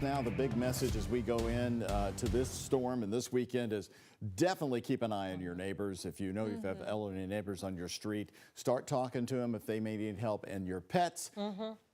now. The big message as we go in to this storm and this weekend is definitely keep an eye on your neighbors. If you know you have elderly neighbors on your street, start talking to them if they may need help. And your pets,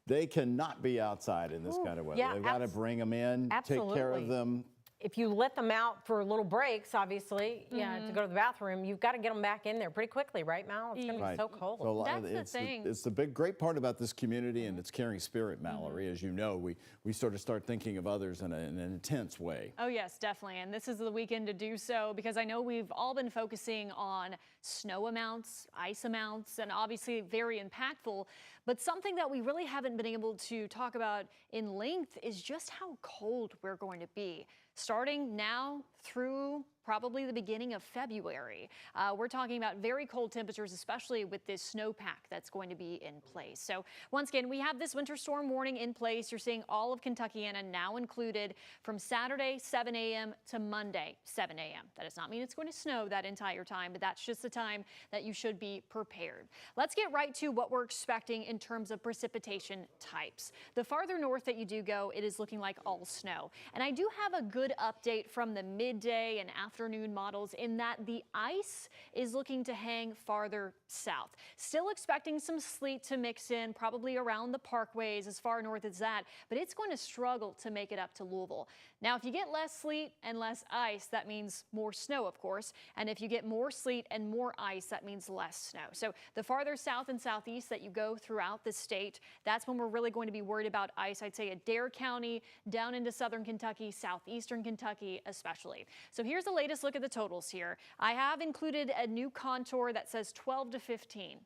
they cannot be outside in this kind of weather. Yeah, They've got to bring them in, take care of them. If you let them out for little breaks, obviously, to go to the bathroom, you've got to get them back in there pretty quickly, right, Mal? It's going to be so cold. So That's the thing. It's the great part about this community and its caring spirit, Mallory. As you know, we sort of start thinking of others in an intense way. Oh, yes, definitely. And this is the weekend to do so because I know we've all been focusing on snow amounts, ice amounts, and obviously very impactful. But something that we really haven't been able to talk about in length is just how cold we're going to be. Starting now through probably the beginning of February. We're talking about very cold temperatures, especially with this snowpack that's going to be in place. So once again, we have this winter storm warning in place. You're seeing all of Kentuckiana now included from Saturday, 7 a.m. to Monday, 7 a.m. That does not mean it's going to snow that entire time, but that's just the time that you should be prepared. Let's get right to what we're expecting in terms of precipitation types. The farther north that you do go, it is looking like all snow. And I do have a good update from the midday and afternoon models in that the ice is looking to hang farther south. Still expecting some sleet to mix in, probably around the parkways as far north as that, but it's going to struggle to make it up to Louisville. Now, if you get less sleet and less ice, that means more snow, of course. And if you get more sleet and more ice, that means less snow. So the farther south and southeast that you go throughout the state, that's when we're really going to be worried about ice. I'd say Adair County, down into southern Kentucky, southeastern Kentucky especially. So here's the latest look at the totals here. I have included a new contour that says 12 to 15.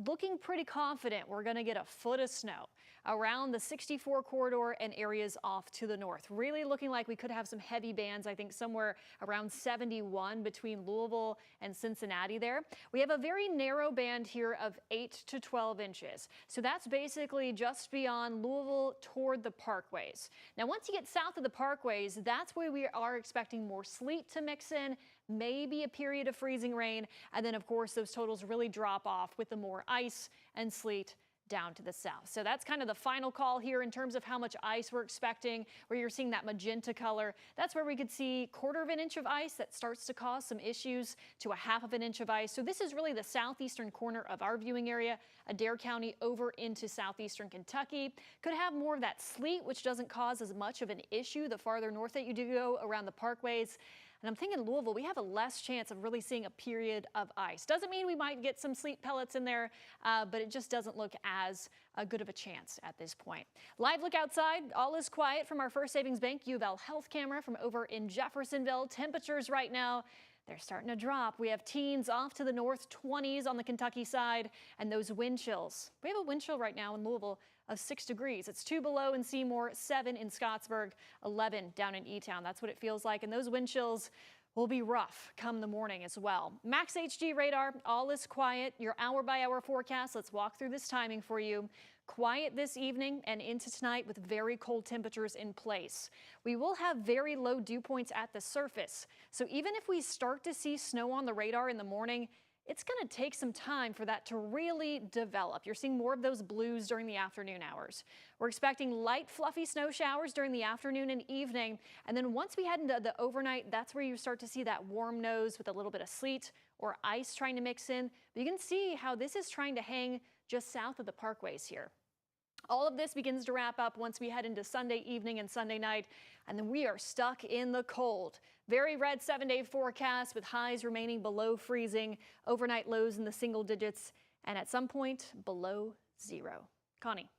Looking pretty confident we're going to get a foot of snow around the 64 corridor and areas off to the north. Really looking like we could have some heavy bands, I think somewhere around 71 between Louisville and Cincinnati there. We have a very narrow band here of 8 to 12 inches. So that's basically just beyond Louisville toward the parkways. Now, once you get south of the parkways, that's where we are expecting more sleet to mix in, maybe a period of freezing rain. And then, of course, those totals really drop off with the more ice and sleet down to the south. So that's kind of the final call here in terms of how much ice we're expecting, where you're seeing that magenta color. That's where we could see 1/4 of an inch of ice that starts to cause some issues to a 1/2 of an inch of ice. So this is really the southeastern corner of our viewing area, Adair County over into southeastern Kentucky. Could have more of that sleet, which doesn't cause as much of an issue the farther north that you do go around the parkways. And I'm thinking Louisville, we have a less chance of really seeing a period of ice. Doesn't mean we might get some sleet pellets in there, but it just doesn't look as good of a chance at this point. Live look outside, all is quiet from our First Savings Bank U of L health camera from over in Jeffersonville. Temperatures right now, they're starting to drop. We have teens off to the north, 20s on the Kentucky side, and those wind chills. We have a wind chill right now in Louisville of 6 degrees. It's 2 below in Seymour, 7 in Scottsburg, 11 down in E-Town. That's what it feels like. And those wind chills will be rough come the morning as well. Max HG radar, all is quiet. Your hour-by-hour forecast. Let's walk through this timing for you. Quiet this evening and into tonight with very cold temperatures in place. We will have very low dew points at the surface. So even if we start to see snow on the radar in the morning, it's going to take some time for that to really develop. You're seeing more of those blues during the afternoon hours. We're expecting light, fluffy snow showers during the afternoon and evening. And then once we head into the overnight, that's where you start to see that warm nose with a little bit of sleet or ice trying to mix in. But you can see how this is trying to hang just south of the parkways here. All of this begins to wrap up once we head into Sunday evening and Sunday night, and then we are stuck in the cold. Very red 7-day forecast with highs remaining below freezing, overnight lows in the single digits, and at some point below 0. Connie.